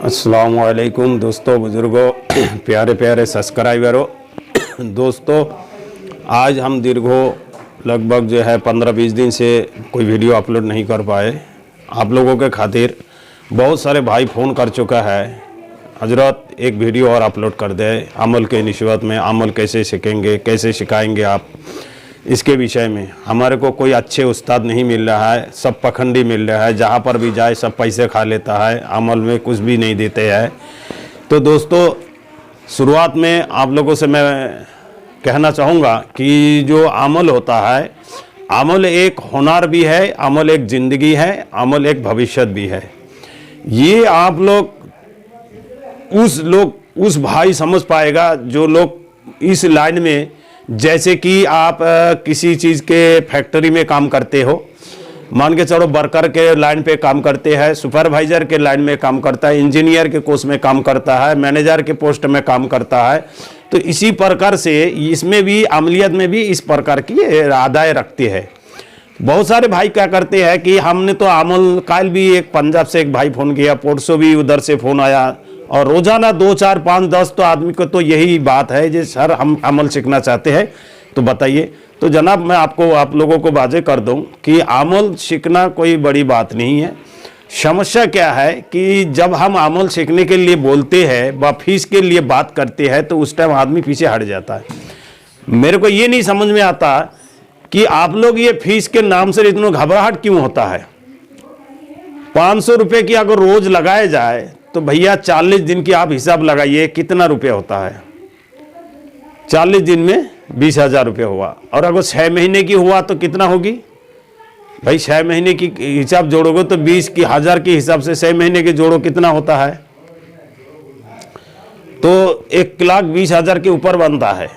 अस्सलाम वालेकुम दोस्तों, बुज़ुर्गों, प्यारे प्यारे सब्सक्राइबरों। दोस्तों, आज हम लगभग 15-20 दिन से कोई वीडियो अपलोड नहीं कर पाए। आप लोगों के खातिर बहुत सारे भाई फ़ोन कर चुका है, हजरत एक वीडियो और अपलोड कर दे अमल के निस्बत में, अमल कैसे सीखेंगे, कैसे सिखाएंगे आप, इसके विषय में। हमारे को कोई अच्छे उस्ताद नहीं मिल रहा है, सब पखंडी मिल रहा है, जहाँ पर भी जाए सब पैसे खा लेता है, अमल में कुछ भी नहीं देते हैं। तो दोस्तों, शुरुआत में आप लोगों से मैं कहना चाहूँगा कि जो अमल होता है, अमल एक हुनर भी है, अमल एक ज़िंदगी है, अमल एक भविष्य भी है। ये आप उस भाई समझ पाएगा जो लोग इस लाइन में, जैसे कि आप किसी चीज़ के फैक्ट्री में काम करते हो, मान के चलो वर्कर के लाइन पे काम करते हैं, सुपरवाइज़र के लाइन में काम करता है, इंजीनियर के कोर्स में काम करता है, मैनेजर के पोस्ट में काम करता है। तो इसी प्रकार से इसमें भी, अमलियत में भी इस प्रकार की आदाय रखती है। बहुत सारे भाई क्या करते हैं कि हमने तो अमल, कल भी एक पंजाब से एक भाई फ़ोन किया, परसों भी उधर से फ़ोन आया, और रोज़ाना 2, 4, 5, 10 तो आदमी को तो यही बात है जी सर हम अमल सीखना चाहते हैं, तो बताइए। तो जनाब, मैं आप लोगों को वाज़े कर दूं कि अमल सीखना कोई बड़ी बात नहीं है। समस्या क्या है कि जब हम अमल सीखने के लिए बोलते हैं व फीस के लिए बात करते हैं, तो उस टाइम आदमी पीछे हट जाता है। मेरे को ये नहीं समझ में आता कि आप लोग ये फीस के नाम से इतना घबराहट क्यों होता है। 500 रुपये की अगर रोज़ लगाया जाए तो भैया 40 दिन की आप हिसाब लगाइए कितना रुपये होता है। 40 दिन में 20,000 रुपये हुआ, और अगर 6 महीने की हुआ तो कितना होगी भाई? 6 महीने की हिसाब जोड़ोगे तो 20,000 के हिसाब से 6 महीने के जोड़ो कितना होता है, तो 1,20,000 के ऊपर बनता है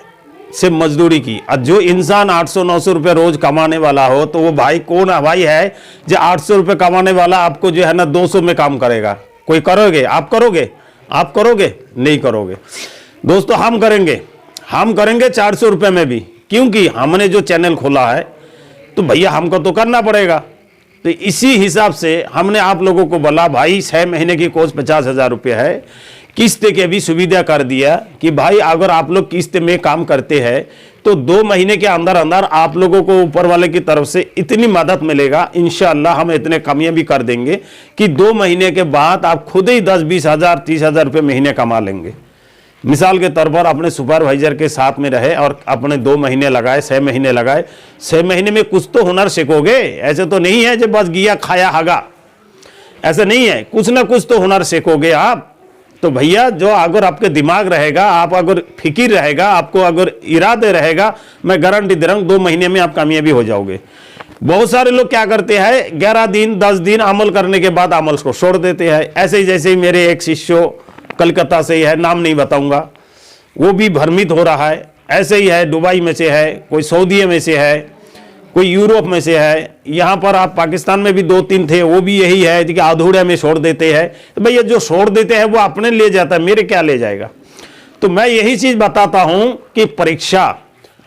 सिर्फ मजदूरी की। और जो इंसान 800-900 रुपये रोज कमाने वाला हो, तो वो भाई कौन भाई है जो 800 रुपये कमाने वाला आपको 200 में काम करेगा? कोई करोगे? आप करोगे? नहीं करोगे। दोस्तों, हम करेंगे 400 रुपये में भी, क्योंकि हमने जो चैनल खोला है तो भैया हमको तो करना पड़ेगा। तो इसी हिसाब से हमने आप लोगों को बोला भाई 6 महीने की कोर्स 50,000 रुपये है, किस्त के भी सुविधा कर दिया कि भाई अगर आप लोग किस्त में काम करते हैं तो 2 महीने के अंदर अंदर आप लोगों को ऊपर वाले की तरफ से इतनी मदद मिलेगा, इंशाअल्लाह हम इतने कमियां भी कर देंगे कि 2 महीने के बाद आप खुद ही 10-20,000 30,000 रुपये महीने कमा लेंगे। मिसाल के तौर पर अपने सुपरवाइजर के साथ में रहे और अपने 2 महीने लगाए, 6 महीने लगाए, 6 महीने में कुछ तो हुनर सीखोगे। ऐसे तो नहीं है जो बस गिया खाया हागा, ऐसा नहीं है, कुछ ना कुछ तो हुनर सीखोगे आप। तो भैया जो अगर आपके दिमाग रहेगा, आप अगर फिक्र रहेगा, आपको अगर इरादे रहेगा, मैं गारंटी दे रहा हूँ 2 महीने में आप कामयाबी हो जाओगे। बहुत सारे लोग क्या करते हैं, 11 दिन 10 दिन अमल करने के बाद अमल को छोड़ देते हैं। ऐसे ही जैसे ही मेरे एक शिष्य कलकत्ता से ही है, नाम नहीं बताऊंगा, वो भी भ्रमित हो रहा है। ऐसे ही है, दुबई में से है, कोई सऊदी में से है, कोई यूरोप में से है, यहाँ पर आप पाकिस्तान में भी 2-3 थे, वो भी यही है कि अधूरे में छोड़ देते हैं। तो भैया जो छोड़ देते हैं वो अपने ले जाता है, मेरे क्या ले जाएगा? तो मैं यही चीज़ बताता हूँ कि परीक्षा,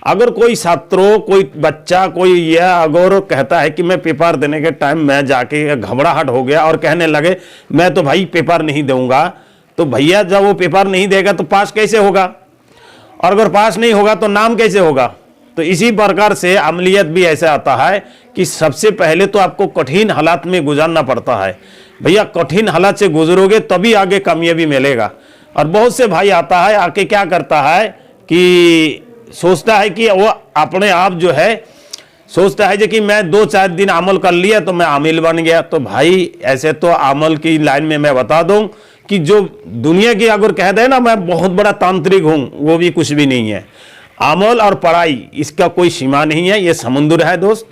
अगर कोई छात्रों, कोई बच्चा, कोई यह अगर कहता है कि मैं पेपर देने के टाइम मैं जाके घबराहट हो गया और कहने लगे मैं तो भाई पेपर नहीं दूंगा, तो भैया जब वो पेपर नहीं देगा तो पास कैसे होगा? और अगर पास नहीं होगा तो नाम कैसे होगा? तो इसी प्रकार से अमलियत भी ऐसा आता है कि सबसे पहले तो आपको कठिन हालात में गुजारना पड़ता है। भैया कठिन हालात से गुजरोगे तभी आगे कामयाबी मिलेगा। और बहुत से भाई आता है, आके क्या करता है कि सोचता है कि वो अपने आप जो है सोचता है कि मैं 2-4 दिन अमल कर लिया तो मैं आमिल बन गया। तो भाई ऐसे तो अमल की लाइन में मैं बता दूं कि जो दुनिया की अगर कह दे ना मैं बहुत बड़ा तांत्रिक हूं, वो भी कुछ भी नहीं है। अमल और पढ़ाई, इसका कोई सीमा नहीं है, ये समुद्र है दोस्त,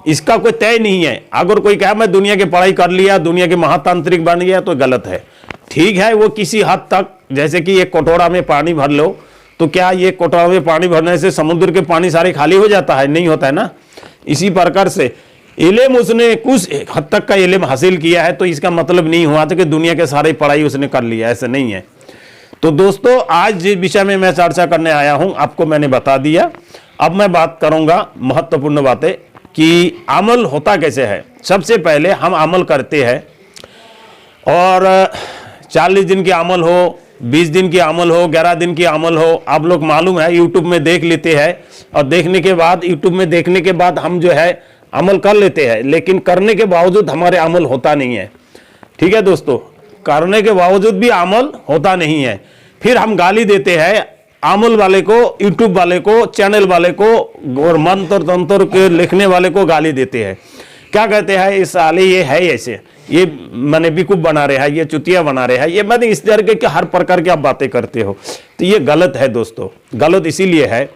इसका कोई तय नहीं है। अगर कोई कहे मैं दुनिया की पढ़ाई कर लिया, दुनिया के महातांत्रिक बन गया, तो गलत है। ठीक है, वो किसी हद तक, जैसे कि एक कटोरा में पानी भर लो, तो क्या ये कटोरा में पानी भरने से समुद्र के पानी सारे खाली हो जाता है? नहीं होता है ना। इसी प्रकार से इल्म, उसने कुछ हद तक का इल्म हासिल किया है तो इसका मतलब नहीं हुआ था कि दुनिया के सारे पढ़ाई उसने कर लिया, ऐसा नहीं है। तो दोस्तों, आज जिस विषय में मैं चर्चा करने आया हूं आपको मैंने बता दिया। अब मैं बात करूंगा महत्वपूर्ण बातें कि अमल होता कैसे है। सबसे पहले हम अमल करते हैं और 40 दिन की अमल हो, 20 दिन की अमल हो, 11 दिन की अमल हो, आप लोग मालूम है यूट्यूब में देख लेते हैं और देखने के बाद यूट्यूब में देखने के बाद हम जो है अमल कर लेते हैं, लेकिन करने के बावजूद हमारे अमल होता नहीं है। ठीक है दोस्तों, करने के बावजूद भी अमल होता नहीं है। फिर हम गाली देते हैं अमल वाले को, यूट्यूब वाले को, चैनल वाले को और मंत्र तंत्र के लिखने वाले को गाली देते हैं। क्या कहते हैं, इस साले ये है ऐसे, ये मैंने बेवकूफ बना रहा है, ये चुतिया बना रहा है, ये मैंने इस तरह के हर प्रकार की आप बातें करते हो। तो ये गलत है दोस्तों, गलत इसीलिए है,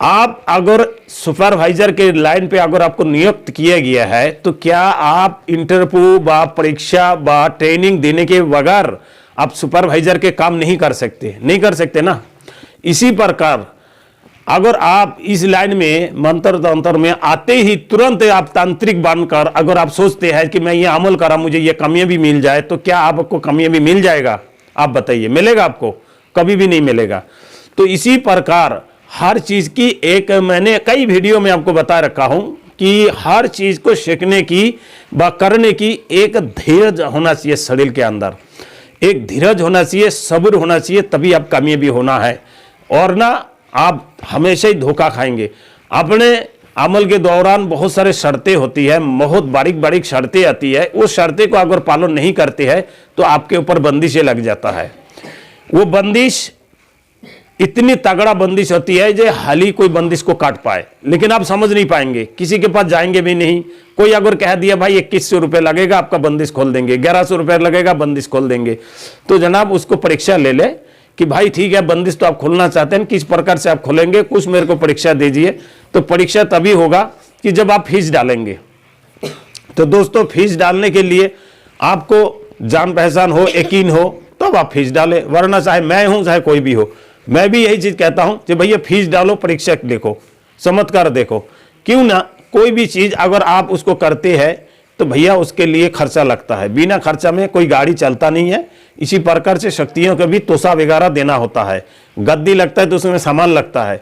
आप अगर सुपरवाइजर के लाइन पे अगर आपको नियुक्त किया गया है तो क्या आप इंटरव्यू बा परीक्षा बा ट्रेनिंग देने के बगैर आप सुपरवाइजर के काम नहीं कर सकते, नहीं कर सकते ना। इसी प्रकार अगर आप इस लाइन में मंत्र तंत्र में आते ही तुरंत आप तांत्रिक बनकर अगर आप सोचते हैं कि मैं ये अमल करा मुझे ये कामयाबी मिल जाए, तो क्या आपको कामयाबी मिल जाएगा? आप बताइए, मिलेगा आपको? कभी भी नहीं मिलेगा। तो इसी प्रकार हर चीज की एक, मैंने कई वीडियो में आपको बता रखा हूं कि हर चीज को सीखने की व करने की एक धीरज होना चाहिए, शरीर के अंदर एक धीरज होना चाहिए, सब्र होना चाहिए, तभी आप कामयाबी होना है। और ना आप हमेशा ही धोखा खाएंगे। अपने अमल के दौरान बहुत सारे शर्तें होती है, बहुत बारीक बारीक शर्तें आती है, उस शर्तें को अगर पालन नहीं करते हैं तो आपके ऊपर बंदिशें लग जाता है। वो बंदिश इतनी तगड़ा बंदिश होती है जो हाल ही कोई बंदिश को काट पाए, लेकिन आप समझ नहीं पाएंगे, किसी के पास जाएंगे भी नहीं। कोई अगर कह दिया भाई 2100 रुपये लगेगा आपका बंदिश खोल देंगे, 1100 रुपये लगेगा बंदिश खोल देंगे, तो जनाब उसको परीक्षा ले ले कि भाई ठीक है बंदिश तो आप खोलना चाहते हैं, किस प्रकार से आप खोलेंगे, कुछ मेरे को परीक्षा दीजिए। तो परीक्षा तभी होगा कि जब आप फीस डालेंगे। तो दोस्तों फीस डालने के लिए आपको जान पहचान हो, यकीन हो, तब आप फीस डालें, वरना चाहे मैं हूं चाहे कोई भी हो, मैं भी यही चीज कहता हूं कि भैया फीस डालो, परीक्षा देखो, चमत्कार देखो। क्यों ना, कोई भी चीज अगर आप उसको करते हैं तो भैया उसके लिए खर्चा लगता है, बिना खर्चा में कोई गाड़ी चलता नहीं है। इसी प्रकार से शक्तियों को भी तोसा वगैरह देना होता है, गद्दी लगता है तो उसमें सामान लगता है।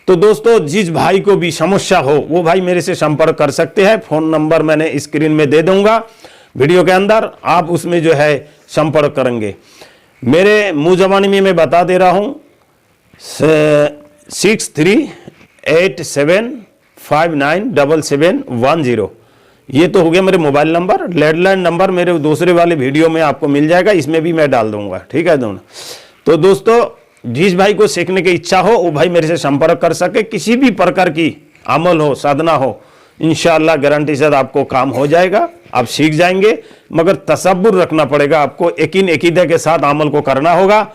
तो दोस्तों जिस भाई को भी समस्या हो वो भाई मेरे से संपर्क कर सकते हैं, फोन नंबर मैंने स्क्रीन में दे दूंगा वीडियो के अंदर, आप उसमें जो है संपर्क करेंगे। मेरे मुंह जबानी में मैं बता दे रहा हूं 6387597710, ये तो हो गया मेरे मोबाइल नंबर। लैंडलाइन नंबर मेरे दूसरे वाले वीडियो में आपको मिल जाएगा, इसमें भी मैं डाल दूंगा, ठीक है दोनों। तो दोस्तों जिस भाई को सीखने की इच्छा हो वो भाई मेरे से संपर्क कर सके, किसी भी प्रकार की अमल हो, साधना हो, इंशाअल्लाह गारंटी से आपको काम हो जाएगा, आप सीख जाएंगे। मगर तसब्बुर रखना पड़ेगा आपको, यकीन अकीदे के साथ अमल को करना होगा।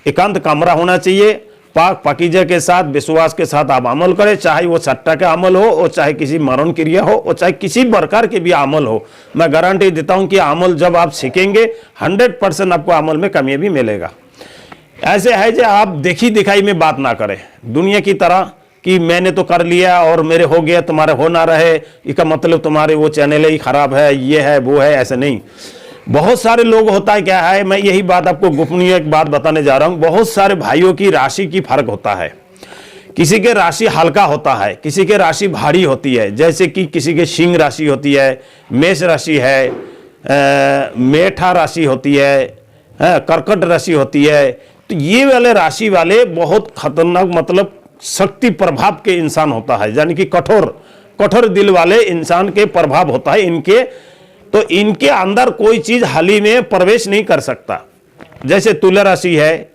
एकांत कमरा होना चाहिए, पाक पाकीजा के साथ विश्वास के साथ आप अमल करें, चाहे वो सट्टा का अमल हो और चाहे किसी मरण क्रिया हो और चाहे किसी प्रकार के भी अमल हो। मैं गारंटी देता हूं कि अमल जब आप सीखेंगे 100% आपको अमल में कामयाबी मिलेगा। ऐसे है जो आप देखी दिखाई में बात ना करें दुनिया की तरह कि मैंने तो कर लिया और मेरे हो गया, तुम्हारे हो ना रहे, इसका मतलब तुम्हारे वो चैनल ही खराब है, ये है वो है, ऐसे नहीं। बहुत सारे लोग होता है क्या है, मैं यही बात आपको गोपनीय एक बात बताने जा रहा हूं। बहुत सारे भाइयों की राशि की फर्क होता है, किसी के राशि हल्का होता है, किसी के राशि भारी होती है। जैसे कि किसी के सिंह राशि होती है, मेष राशि है, मेठा राशि होती है, कर्कट राशि होती है। तो ये वाले राशि वाले बहुत खतरनाक, मतलब शक्ति प्रभाव के इंसान होता है, यानी कि कठोर दिल वाले इंसान के प्रभाव होता है इनके। तो इनके अंदर कोई चीज हाल ही में प्रवेश नहीं कर सकता। जैसे तुला राशि है,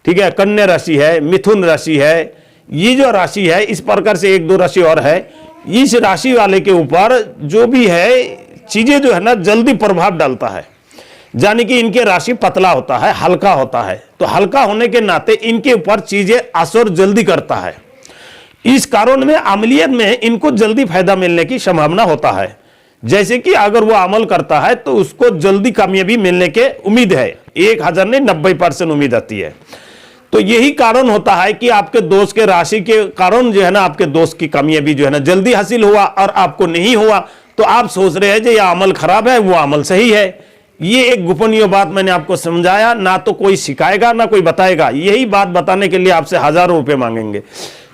ठीक है, कन्या राशि है, मिथुन राशि है, ये जो राशि है इस प्रकार से 1-2 राशि और है। इस राशि वाले के ऊपर जो भी है चीजें जो है ना जल्दी प्रभाव डालता है, यानी कि इनके राशि पतला होता है, हल्का होता है। तो हल्का होने के नाते इनके ऊपर चीजें असर जल्दी करता है। इस कारण में अमलियत में इनको जल्दी फायदा मिलने की संभावना होता है। जैसे कि अगर वो अमल करता है तो उसको जल्दी कामयाबी मिलने के उम्मीद है, 1000 नहीं 90% उम्मीद आती है। तो यही कारण होता है कि आपके दोस्त के राशि के कारण जो है ना आपके दोस्त की कामयाबी जो है ना जल्दी हासिल हुआ और आपको नहीं हुआ, तो आप सोच रहे हैं कि यह अमल खराब है, वो अमल सही है। ये एक गोपनीय बात मैंने आपको समझाया, ना तो कोई सिखाएगा ना कोई बताएगा। यही बात बताने के लिए आपसे हजारों रुपए मांगेंगे,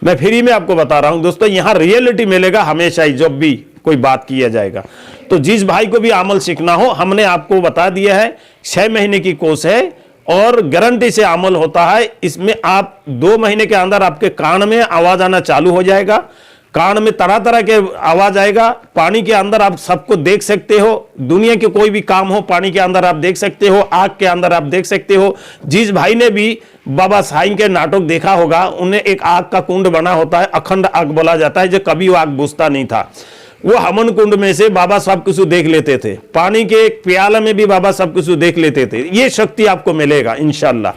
मैं फ्री में आपको बता रहा हूं दोस्तों। यहां रियलिटी मिलेगा हमेशा ही जब भी कोई बात किया जाएगा। तो जिस भाई को भी अमल सीखना हो, हमने आपको बता दिया है 6 महीने की कोर्स है और गारंटी से अमल होता है। इसमें आप 2 महीने के अंदर आपके कान में आवाज आना चालू हो जाएगा, कान में तरह तरह के आवाज आएगा, पानी के अंदर आप सबको देख सकते हो, दुनिया के कोई भी काम हो पानी के अंदर आप देख सकते हो, आग के अंदर आप देख सकते हो। जिस भाई ने भी बाबा साईं के नाटक देखा होगा, उन्हें एक आग का कुंड बना होता है, अखंड आग बोला जाता है, जो कभी वो आग बुझता नहीं था। वो हमन कुंड में से बाबा सब कुछ देख लेते थे, पानी के एक प्याला में भी बाबा सब कुछ देख लेते थे। ये शक्ति आपको मिलेगा इंशाल्लाह।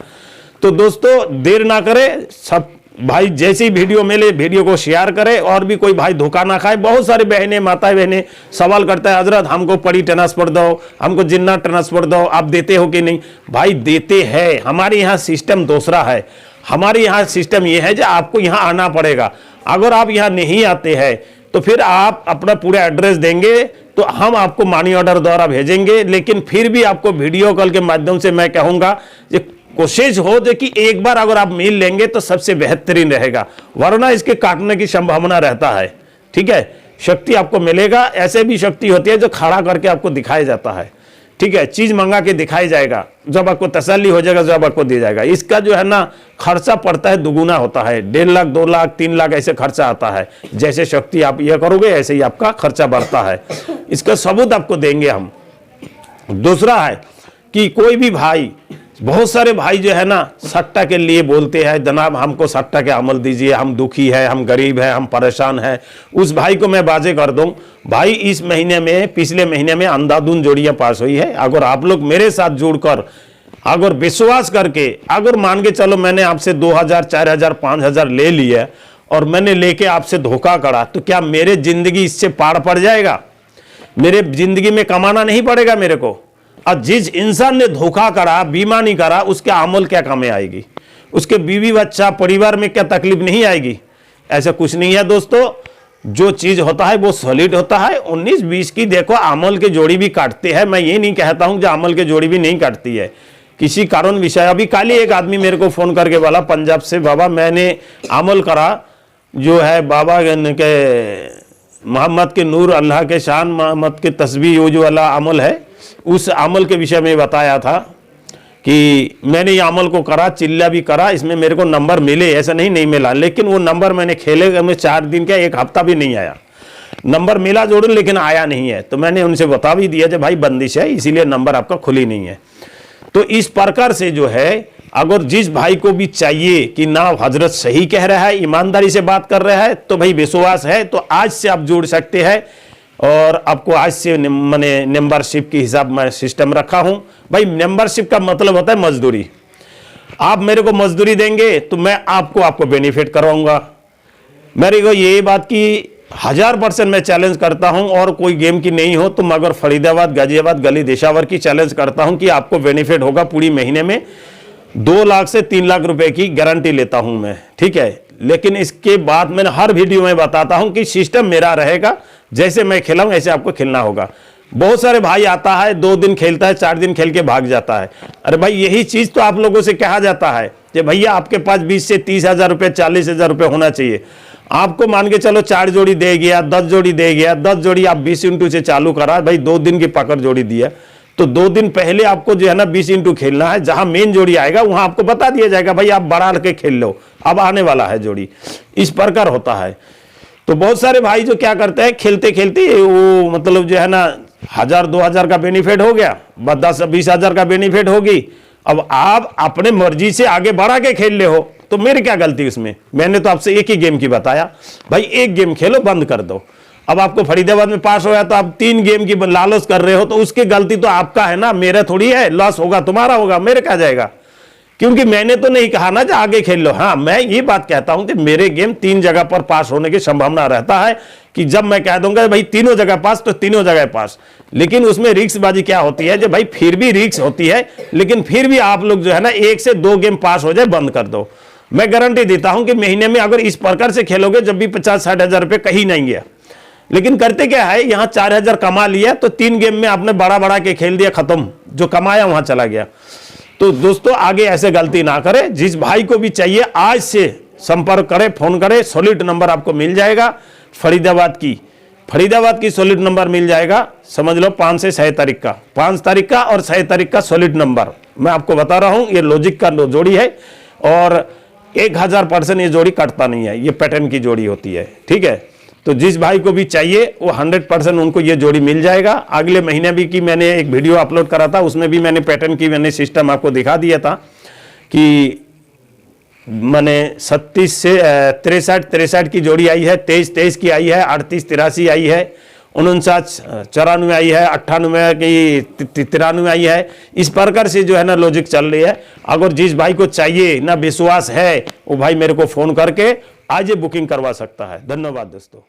तो दोस्तों देर ना करें, सब भाई जैसी ही वीडियो मिले वीडियो को शेयर करें, और भी कोई भाई धोखा ना खाए। बहुत सारे बहनें माताएं बहनें सवाल करता है, हजरत हमको पड़ी ट्रांसफर दो, हमको जिन्ना ट्रांसफर दो, आप देते हो कि नहीं? भाई देते हैं, हमारे यहाँ सिस्टम दूसरा है। हमारे यहाँ सिस्टम ये है जो आपको यहाँ आना पड़ेगा। अगर आप यहाँ नहीं आते हैं तो फिर आप अपना पूरा एड्रेस देंगे तो हम आपको मनी ऑर्डर द्वारा भेजेंगे। लेकिन फिर भी आपको वीडियो कॉल के माध्यम से मैं कहूँगा कि कोशिश हो जो कि एक बार अगर आप मिल लेंगे तो सबसे बेहतरीन रहेगा, वरना इसके काटने की संभावना रहता है। ठीक है, शक्ति आपको मिलेगा। ऐसे भी शक्ति होती है जो खड़ा करके आपको दिखाया जाता है। ठीक है, चीज मंगा के दिखाई जाएगा, जब आपको तसल्ली हो जाएगा जब आपको दिया जाएगा। इसका जो है ना खर्चा पड़ता है दुगुना होता है, 1.5 लाख 2 लाख 3 लाख ऐसे खर्चा आता है। जैसे शक्ति आप ये करोगे ऐसे ही आपका खर्चा बढ़ता है। इसका सबूत आपको देंगे हम। दूसरा है कि कोई भी भाई, बहुत सारे भाई जो है ना सट्टा के लिए बोलते हैं, जनाब हमको सट्टा के अमल दीजिए, हम दुखी है, हम गरीब है, हम परेशान है। उस भाई को मैं बाजे कर दूं, भाई इस महीने में पिछले महीने में अंधाधुंध जोड़ियां पास हुई है। अगर आप लोग मेरे साथ जुड़कर अगर विश्वास करके अगर मान के चलो मैंने आपसे 2000 4000 5000 ले लिया और मैंने लेके आपसे धोखा करा, तो क्या मेरे जिंदगी इससे पार पड़ जाएगा? मेरे जिंदगी में कमाना नहीं पड़ेगा मेरे को? और जिस इंसान ने धोखा करा, बीमा नहीं करा, उसके अमल क्या कमी आएगी? उसके बीवी बच्चा परिवार में क्या तकलीफ नहीं आएगी? ऐसा कुछ नहीं है दोस्तों। जो चीज होता है वो सॉलिड होता है। 19-20 की देखो अमल के जोड़ी भी काटते हैं। मैं ये नहीं कहता हूं जो अमल के जोड़ी भी नहीं काटती है, किसी कारण विषय। अभी कल ही एक आदमी मेरे को फोन करके बोला पंजाब से, बाबा मैंने अमल करा जो है बाबा के मोहम्मद के नूर, अल्लाह के शान, मोहम्मद के तस्बीह, वो जो वाला अमल है, उस अमल के विषय में बताया था कि मैंने ये अमल को करा, चिल्ला भी करा, इसमें मेरे को नंबर मिले, ऐसा नहीं मिला। लेकिन वो नंबर मैंने खेले में 4 दिन का 1 हफ्ता भी नहीं आया। नंबर मिला जोड़ लेकिन आया नहीं है। तो मैंने उनसे बता भी दिया कि भाई बंदिश है, इसीलिए नंबर आपका खुली नहीं है। तो इस प्रकार से जो है, अगर जिस भाई को भी चाहिए कि ना हजरत सही कह रहा है, ईमानदारी से बात कर रहा है, तो भाई विश्वास है तो आज से आप जुड़ सकते हैं। और आपको आज से मैंने मेंबरशिप के हिसाब में सिस्टम रखा हूं। भाई मेंबरशिप का मतलब होता है मजदूरी। आप मेरे को मजदूरी देंगे तो मैं आपको बेनिफिट करवाऊंगा। मेरे को यही बात की 1000% मैं चैलेंज करता हूं, और कोई गेम की नहीं हो, तुम अगर फरीदाबाद गाजियाबाद गली देशावर की चैलेंज करता हूं कि आपको बेनिफिट होगा पूरी महीने में 2 लाख से 3 लाख रुपए की गारंटी लेता हूं मैं। ठीक है, लेकिन इसके बाद मैंने हर वीडियो में बताता हूं कि सिस्टम मेरा रहेगा, जैसे मैं खिलाऊं ऐसे आपको खेलना होगा। बहुत सारे भाई आता है 2 दिन खेलता है, 4 दिन खेल के भाग जाता है। अरे भाई यही चीज तो आप लोगों से कहा जाता है कि भैया आपके पास 20 से 30 हजार रुपये 40 हजार रुपये होना चाहिए। आपको मान के चलो 4 जोड़ी दे गया, 10 जोड़ी दे गया, 10 जोड़ी आप 20 इंटू से चालू करा, भाई 2 दिन की पकड़ जोड़ी दिया, तो 2 दिन पहले आपको जो है ना 20 इंटू खेलना है। जहां मेन जोड़ी आएगा वहां आपको बता दिया जाएगा भाई आप बढ़ा के खेल लो, अब आने वाला है जोड़ी। इस प्रकार होता है। तो बहुत सारे भाई जो क्या करते हैं, खेलते खेलते वो मतलब जो है ना 1000-2000 का बेनिफिट हो गया, 10-20 हजार का बेनिफिट होगी। अब आप अपने मर्जी से आगे बढ़ा के खेल ले हो, तो मेरी क्या गलती उसमें? मैंने तो आपसे एक ही गेम की बताया, भाई एक गेम खेलो, बंद कर दो। अब आपको फरीदाबाद में पास हो गया तो आप 3 गेम की लालच कर रहे हो, तो उसकी गलती तो आपका है ना, मेरा थोड़ी है। लॉस होगा तुम्हारा होगा, मेरे क्या जाएगा? क्योंकि मैंने तो नहीं कहा ना जो आगे खेल लो। हाँ, मैं ये बात कहता हूं कि मेरे गेम 3 जगह पर पास होने की संभावना रहता है, कि जब मैं कह दूंगा भाई तीनों जगह पास, तो तीनों जगह पास। लेकिन उसमें रिक्स बाजी क्या होती है, जो भाई फिर भी रिक्स होती है, लेकिन फिर भी आप लोग जो है ना 1 से 2 गेम पास हो जाए, बंद कर दो। मैं गारंटी देता हूं कि महीने में अगर इस प्रकार से खेलोगे, जब भी 50-60 हजार रुपये कहीं नहीं गया। लेकिन करते क्या है, यहां 4000 कमा लिया तो 3 गेम में आपने बड़ा के खेल दिया, खत्म, जो कमाया वहां चला गया। तो दोस्तों आगे ऐसे गलती ना करें। जिस भाई को भी चाहिए आज से संपर्क करें, फोन करें, सॉलिड नंबर आपको मिल जाएगा फरीदाबाद की फरीदाबाद की सॉलिड नंबर मिल जाएगा, समझ लो 5 से 6 तारीख का, 5 तारीख का और 6 तारीख का सॉलिड नंबर मैं आपको बता रहा हूं। ये लॉजिक का जोड़ी है और 1000% ये जोड़ी कटता नहीं है, ये पैटर्न की जोड़ी होती है, ठीक है। तो जिस भाई को भी चाहिए वो 100% उनको ये जोड़ी मिल जाएगा। अगले महीने भी की मैंने एक वीडियो अपलोड करा था, उसमें भी मैंने पैटर्न की मैंने सिस्टम आपको दिखा दिया था कि मैंने 36 से 63 की जोड़ी आई है, 23 की आई है, 38 83 आई है, 59 94 आई है, 98 की 93 आई है। इस प्रकार से जो है ना लॉजिक चल रही है। अगर जिस भाई को चाहिए ना विश्वास है वो भाई मेरे को फोन करके आज ये बुकिंग करवा सकता है। धन्यवाद दोस्तों।